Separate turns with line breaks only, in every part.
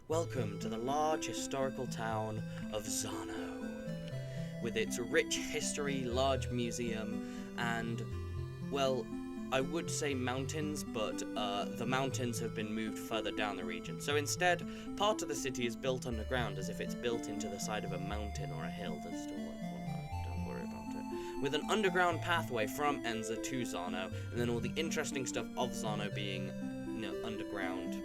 Welcome to the large historical town of Zano, with its rich history, large museum, and, well, I would say mountains, but the mountains have been moved further down the region. So instead, part of the city is built underground, as if it's built into the side of a mountain or a hill. There's still one, don't worry about it. With an underground pathway from Enza to Zano, and then all the interesting stuff of Zano being, underground.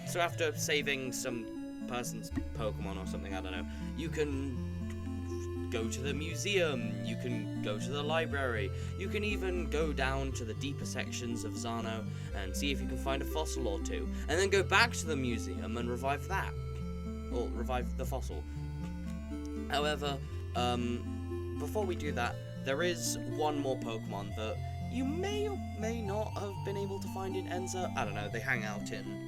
So after saving some person's Pokemon or something, I don't know, you can go to the museum, you can go to the library, you can even go down to the deeper sections of Zano and see if you can find a fossil or two, and then go back to the museum and revive that, or revive the fossil. However, before we do that, there is one more Pokemon that you may or may not have been able to find in Enza. I don't know, they hang out in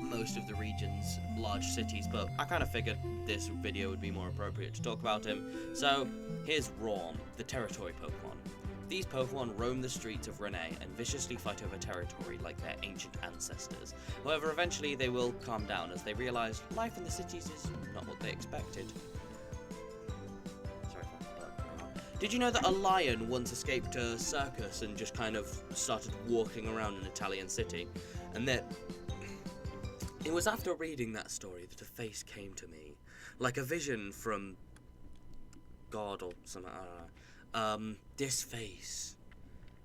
most of the region's large cities, but I kind of figured this video would be more appropriate to talk about him. So here's Raum, the territory Pokemon. These Pokemon roam the streets of Renai and viciously fight over territory like their ancient ancestors. However, eventually they will calm down as they realize life in the cities is not what they expected. Did you know that a lion once escaped a circus and just kind of started walking around an Italian city? And that it was after reading that story that a face came to me, like a vision from God or something, I don't know. This face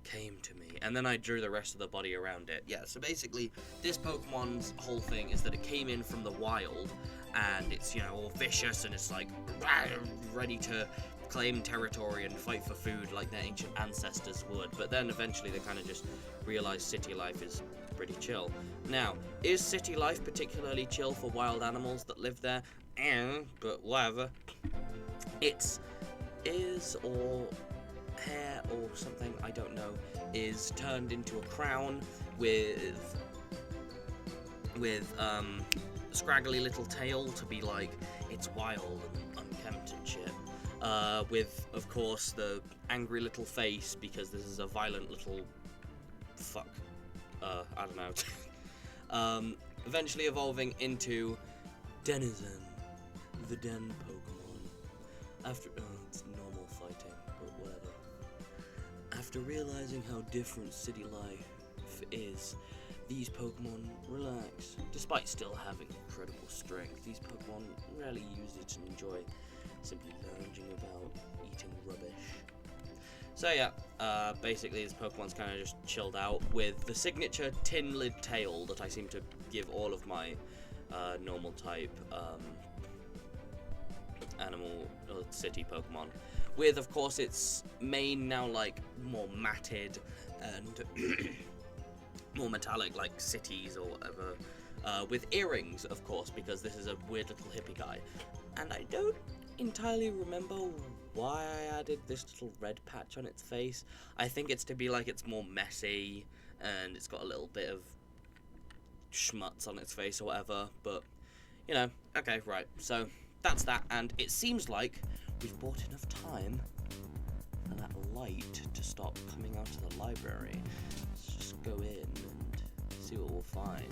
came to me, and then I drew the rest of the body around it. Yeah, so basically, this Pokemon's whole thing is that it came in from the wild, and it's, all vicious, and it's like, ready to claim territory and fight for food like their ancient ancestors would, but then eventually they kind of just realize city life is pretty chill. Now, is city life particularly chill for wild animals that live there? But whatever. Its ears or hair or something, I don't know, is turned into a crown with scraggly little tail to be like, it's wild and unkempt and shit. With, of course, the angry little face, because this is a violent little fuck. I don't know. Eventually evolving into Denizen, the Den Pokemon. It's normal fighting, but whatever. After realizing how different city life is, these Pokemon relax. Despite still having incredible strength, these Pokemon rarely use it and enjoy simply lounging about, eating rubbish. So yeah, basically this Pokemon's kind of just chilled out with the signature tin lid tail that I seem to give all of my normal type animal or city Pokemon. With, of course, its mane now like more matted and more metallic like cities or whatever. With earrings, of course, because this is a weird little hippie guy. And I don't entirely remember why I added this little red patch on its face. I think it's to be like it's more messy and it's got a little bit of schmutz on its face or whatever, but okay, right, so that's that, and it seems like we've bought enough time for that light to stop coming out of the library. Let's just go in and see what we'll find.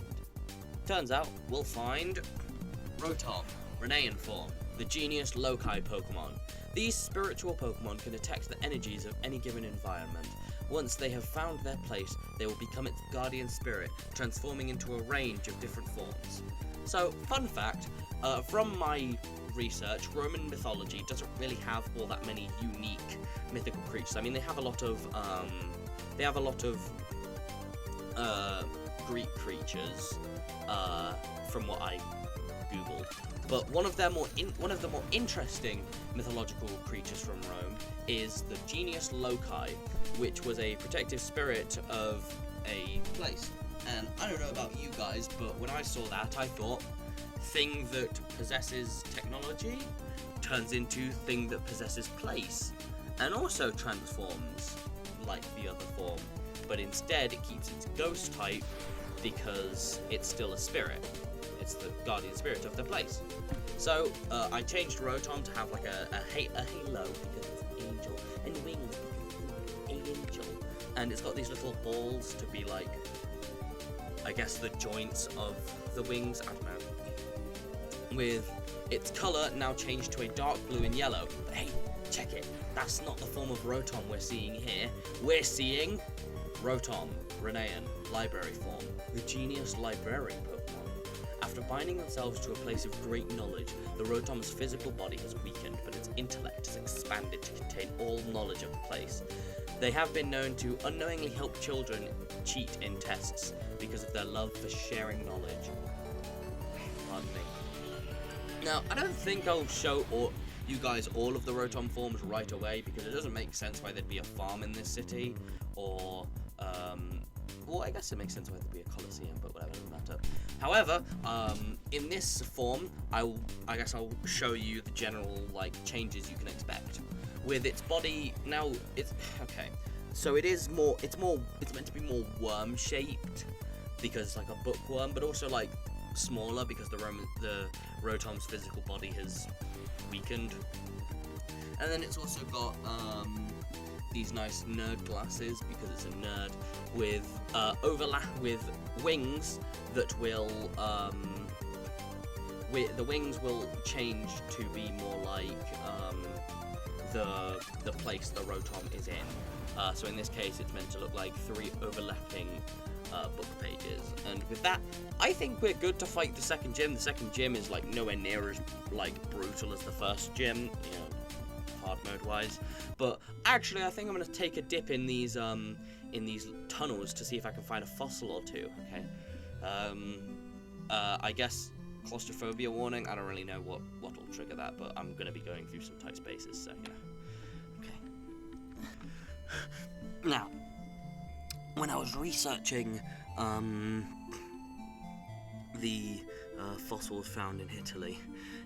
Turns out we'll find Rotom, Renai form, the Genius Loci Pokemon. These spiritual Pokemon can detect the energies of any given environment. Once they have found their place, they will become its guardian spirit, transforming into a range of different forms. So, fun fact, from my research, Roman mythology doesn't really have all that many unique mythical creatures. I mean, they have a lot of Greek creatures, from what I googled. But one of the more interesting mythological creatures from Rome is the Genius Loci, which was a protective spirit of a place. And I don't know about you guys, but when I saw that, I thought, thing that possesses technology turns into thing that possesses place, and also transforms like the other form, but instead it keeps its ghost type because it's still a spirit. It's the guardian spirit of the place. So I changed Rotom to have like a halo because it's an angel, and wings because it's an angel, and it's got these little balls to be like I guess, the joints of the wings. I don't know. With its colour now changed to a dark blue and yellow. But hey, check it. That's not the form of Rotom we're seeing here. We're seeing Rotom, Renaian, library form, the genius librarian Pokemon. After binding themselves to a place of great knowledge, the Rotom's physical body has weakened, but its intellect has expanded to contain all knowledge of the place. They have been known to unknowingly help children cheat in tests because of their love for sharing knowledge. Pardon me. Now, I don't think I'll show you guys all of the Rotom forms right away, because it doesn't make sense why there'd be a farm in this city, or well, I guess it makes sense why there'd be a Colosseum, but whatever, doesn't matter. However, in this form, I guess I'll show you the general changes you can expect. With its body now, it's okay. So it's meant to be more worm shaped, because it's like a bookworm, but also smaller because the Rotom's physical body has weakened. And then it's also got these nice nerd glasses, because it's a nerd, with with wings that will the wings will change to be more like the place the Rotom is in. So in this case, it's meant to look like 3 overlapping book pages. And with that, I think we're good to fight the second gym. The second gym is nowhere near as brutal as the first gym, hard mode wise. But actually, I think I'm gonna take a dip in these tunnels to see if I can find a fossil or two. Okay. I guess claustrophobia warning. I don't really know what will trigger that, but I'm gonna be going through some tight spaces, so Okay. Now, when I was researching the fossils found in Italy,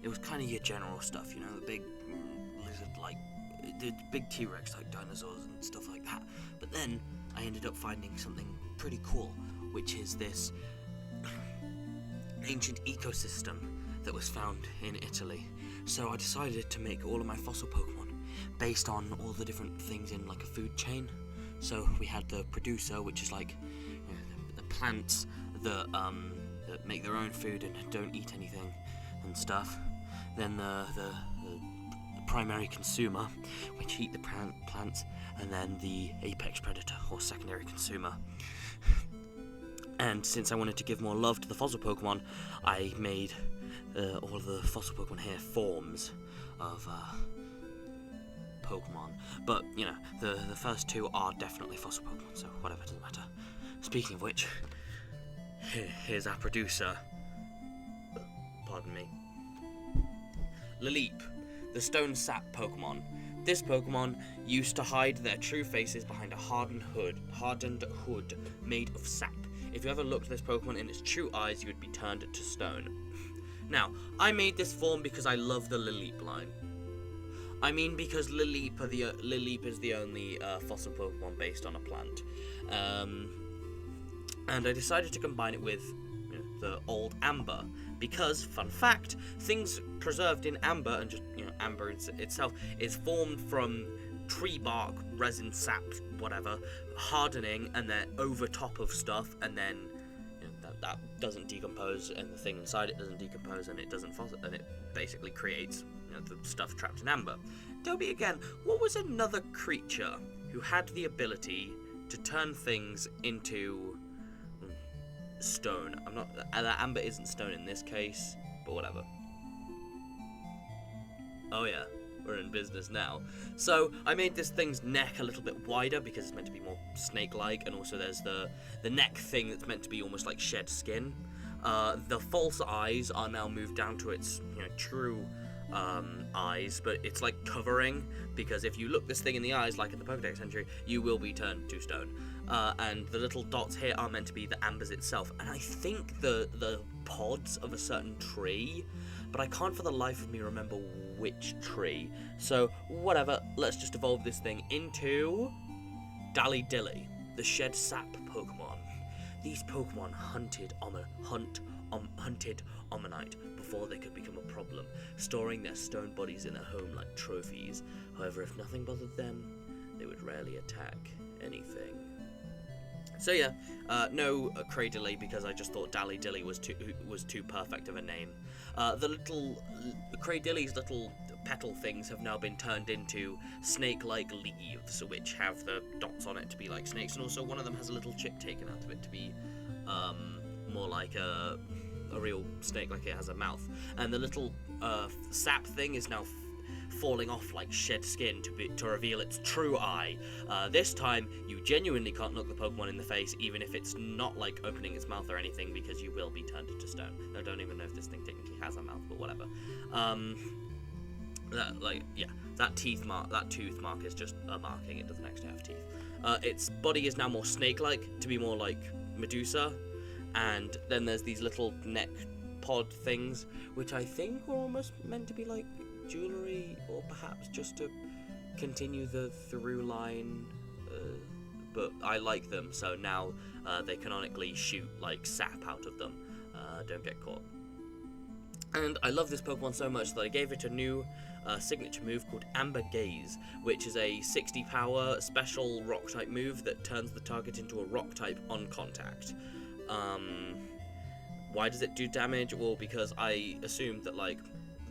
it was kind of your general stuff, the big lizard the big T-Rex dinosaurs and stuff like that. But then I ended up finding something pretty cool, which is this ancient ecosystem that was found in Italy. So I decided to make all of my fossil Pokemon based on all the different things in a food chain. So we had the producer, which is the plants that make their own food and don't eat anything and stuff. Then the primary consumer, which eat the plants, and then the apex predator, or secondary consumer. And since I wanted to give more love to the fossil Pokemon, I made all of the fossil Pokemon here forms of Pokemon. But, the first 2 are definitely fossil Pokemon, so whatever, doesn't matter. Speaking of which, here's our producer. Pardon me. Lileep, the stone sap Pokemon. This Pokemon used to hide their true faces behind a hardened hood made of sap. If you ever looked at this Pokemon in its true eyes, you would be turned to stone. Now, I made this form because I love the Lileep line. I mean, because Lileep is the only fossil Pokemon based on a plant. And I decided to combine it with the old amber, because, fun fact, things preserved in amber, and just, amber itself, is formed from tree bark, resin, sap, whatever, hardening, and then over top of stuff, and then that doesn't decompose, and the thing inside it doesn't decompose, and it doesn't fossil, and it basically creates the stuff trapped in amber. Tell me again, what was another creature who had the ability to turn things into stone? Amber isn't stone in this case, but whatever. Oh yeah, we're in business now. So I made this thing's neck a little bit wider because it's meant to be more snake-like, and also there's the neck thing that's meant to be almost like shed skin. The false eyes are now moved down to its true eyes, but it's covering, because if you look this thing in the eyes, like in the Pokedex entry, you will be turned to stone. And the little dots here are meant to be the ambers itself, and I think the pods of a certain tree, but I can't for the life of me remember which tree. So whatever, let's just evolve this thing into Dally Dilly, the shed sap Pokemon. These Pokemon hunted Omanyte before they could become a problem, storing their stone bodies in their home like trophies. However, if nothing bothered them, they would rarely attack anything. So yeah, no Cradily because I just thought Dally Dilly was too perfect of a name. The little Cradilly's little petal things have now been turned into snake-like leaves, which have the dots on it to be like snakes, and also one of them has a little chip taken out of it to be more like a real snake, like it has a mouth. And the little sap thing is now falling off like shed skin to reveal its true eye. This time, you genuinely can't look the Pokemon in the face, even if it's not like opening its mouth or anything, because you will be turned into stone. I don't even know if this thing technically has a mouth, but whatever. That tooth mark is just a marking. It doesn't actually have teeth. Its body is now more snake-like to be more like Medusa, and then there's these little neck pod things, which I think are almost meant to be like jewelry, or perhaps just to continue the through line, but I like them, so now they canonically shoot like sap out of them. Don't get caught. And I love this Pokemon so much that I gave it a new signature move called Amber Gaze, which is a 60 power special rock type move that turns the target into a rock type on contact. Why does it do damage? Well, because I assumed that like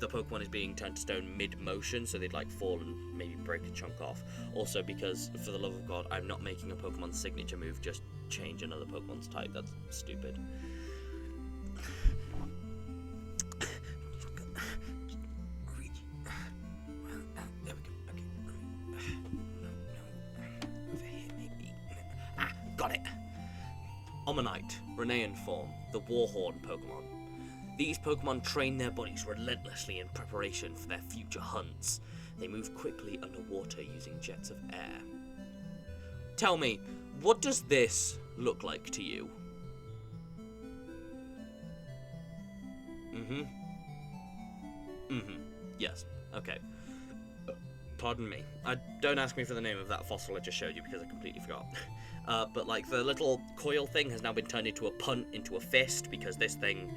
the Pokemon is being turned to stone mid-motion, so they'd like fall and maybe break a chunk off. Also because, for the love of God, I'm not making a Pokemon signature move just change another Pokemon's type. That's stupid. There we go. Okay. No. Over here, maybe. Got it. Omanyte, Renai in form, the Warhorn Pokemon. These Pokemon train their bodies relentlessly in preparation for their future hunts. They move quickly underwater using jets of air. Tell me, what does this look like to you? Yes. Okay. Pardon me. Don't ask me for the name of that fossil I just showed you because I completely forgot. But like the little coil thing has now been turned into a fist because this thing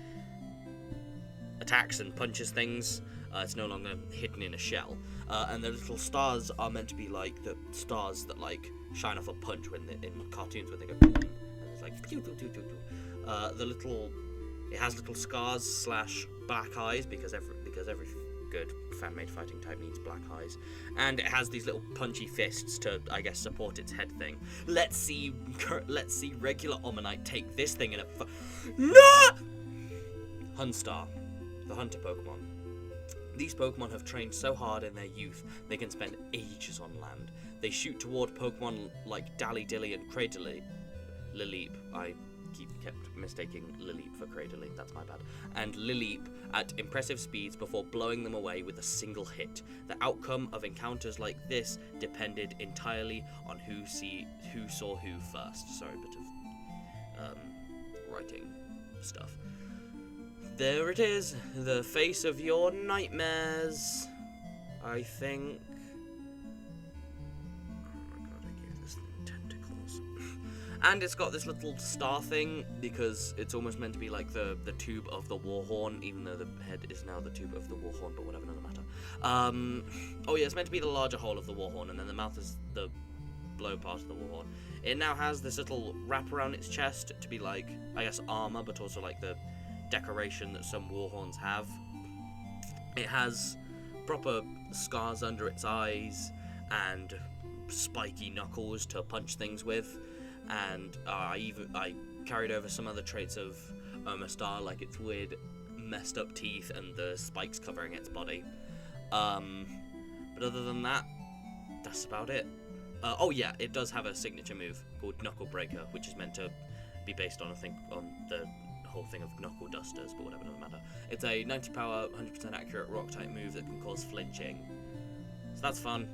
attacks and punches things. It's no longer hidden in a shell. And the little stars are meant to be like the stars that like shine off a punch when in cartoons when they go boom, and it's like pew, pew, pew, pew, pew. It has little scars / black eyes because every good fan-made fighting type needs black eyes, and it has these little punchy fists to, I guess, support its head thing. Let's see regular Omanyte take this thing in a no! Hunstar, the hunter Pokemon. These Pokemon have trained so hard in their youth they can spend ages on land. They shoot toward Pokemon like Dally Dilly and Cradily. Lileep. I kept mistaking Lileep for Cradily, that's my bad. And Lileep at impressive speeds before blowing them away with a single hit. The outcome of encounters like this depended entirely on who saw who first. Sorry, a bit of writing stuff. There it is, the face of your nightmares, I think. Oh my god, I gave this thing tentacles. And it's got this little star thing, because it's almost meant to be like the tube of the Warhorn, even though the head is now the tube of the Warhorn, but whatever, doesn't matter. Oh yeah, it's meant to be the larger hole of the Warhorn, and then the mouth is the blow part of the Warhorn. It now has this little wrap around its chest to be like, I guess, armor, but also like the decoration that some Warhorns have. It has proper scars under its eyes and spiky knuckles to punch things with, and I carried over some other traits of Omastar, like its weird messed up teeth and the spikes covering its body. But other than that, that's about it. Oh yeah, it does have a signature move called Knuckle Breaker, which is meant to be based on, I think, on the whole thing of knuckle dusters, but whatever, doesn't matter. It's a 90 power, 100% accurate rock type move that can cause flinching. So that's fun.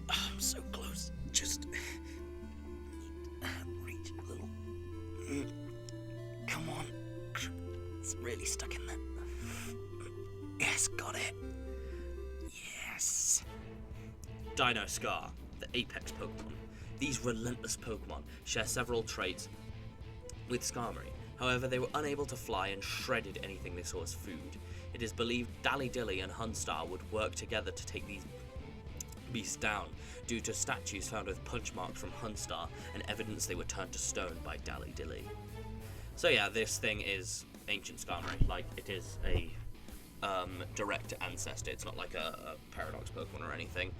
I'm so close. Just reach a little. Come on. It's really stuck in there. Yes, got it. Yes. Dino Scar, the apex Pokemon. These relentless Pokemon share several traits with Skarmory. However, they were unable to fly and shredded anything they saw as food. It is believed Dally Dilly and Hunstar would work together to take these beasts down due to statues found with punch marks from Hunstar and evidence they were turned to stone by Dally Dilly. So yeah, this thing is ancient Skarmory. Like, it is a direct ancestor. It's not like a paradox Pokemon or anything.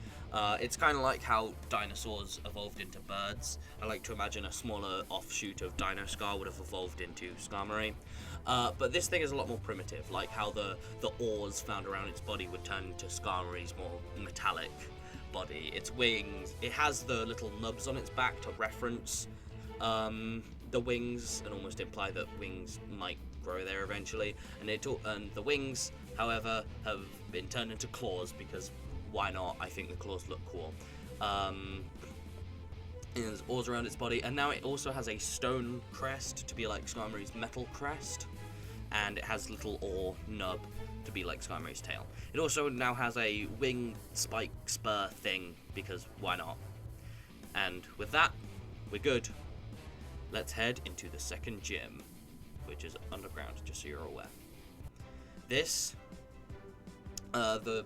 It's kind of like how dinosaurs evolved into birds. I like to imagine a smaller offshoot of Dinoscar would have evolved into Skarmory. But this thing is a lot more primitive, like how the ores found around its body would turn into Skarmory's more metallic body. Its wings, it has the little nubs on its back to reference the wings and almost imply that wings might grow there eventually. And the wings, however, have been turned into claws because why not? I think the claws look cool. There's ores around its body, and now it also has a stone crest to be like Skarmory's metal crest, and it has little ore nub to be like Skarmory's tail. It also now has a wing spike spur thing because why not? And with that, we're good. Let's head into the second gym, which is underground, just so you're aware. This, the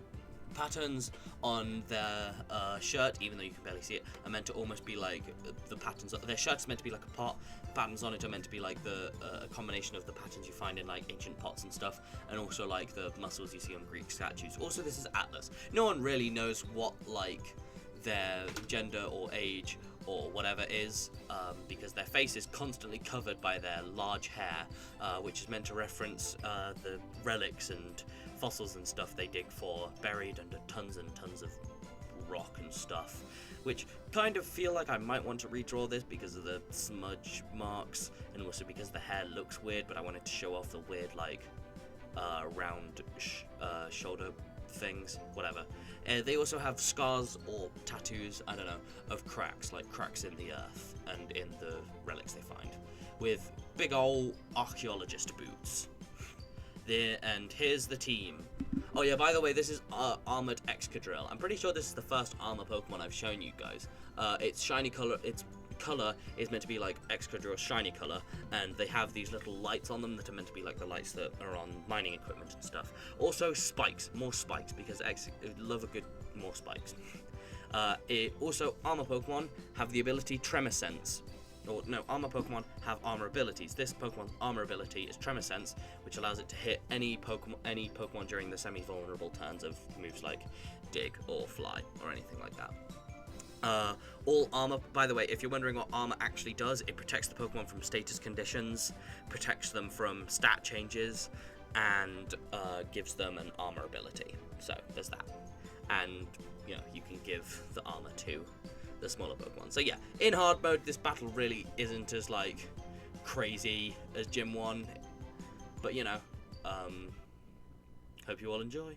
patterns on their shirt, even though you can barely see it, are meant to almost be like the patterns. Their shirt is meant to be like a pot. Patterns on it are meant to be like the combination of the patterns you find in like ancient pots and stuff, and also like the muscles you see on Greek statues. Also, this is Atlas. No one really knows what like their gender or age or whatever is, because their face is constantly covered by their large hair, which is meant to reference the relics and fossils and stuff they dig for, buried under tons and tons of rock and stuff, which kind of feel like I might want to redraw this because of the smudge marks, and also because the hair looks weird, but I wanted to show off the weird like round shoulder things, whatever. They also have scars or tattoos, I don't know, of cracks, like cracks in the earth and in the relics they find, with big ol' archaeologist boots. And here's the team. Oh yeah, by the way, this is Armored Excadrill. I'm pretty sure this is the first armor Pokemon I've shown you guys. Its shiny color, its color is meant to be like Excadrill's shiny color, and they have these little lights on them that are meant to be like the lights that are on mining equipment and stuff. Also spikes, more spikes, because I love a good more spikes. Also, armor Pokemon have the ability Tremor Sense. Or no, armor Pokemon have armor abilities. This Pokemon's armor ability is Tremor Sense, which allows it to hit any Pokemon during the semi-vulnerable turns of moves like Dig or Fly or anything like that. All armor, by the way, if you're wondering what armor actually does, it protects the Pokemon from status conditions, protects them from stat changes, and gives them an armor ability. So there's that. And you know, you can give the armor to the smaller Pokemon. So yeah, in hard mode, this battle really isn't as like crazy as Gym 1, but you know, hope you all enjoy.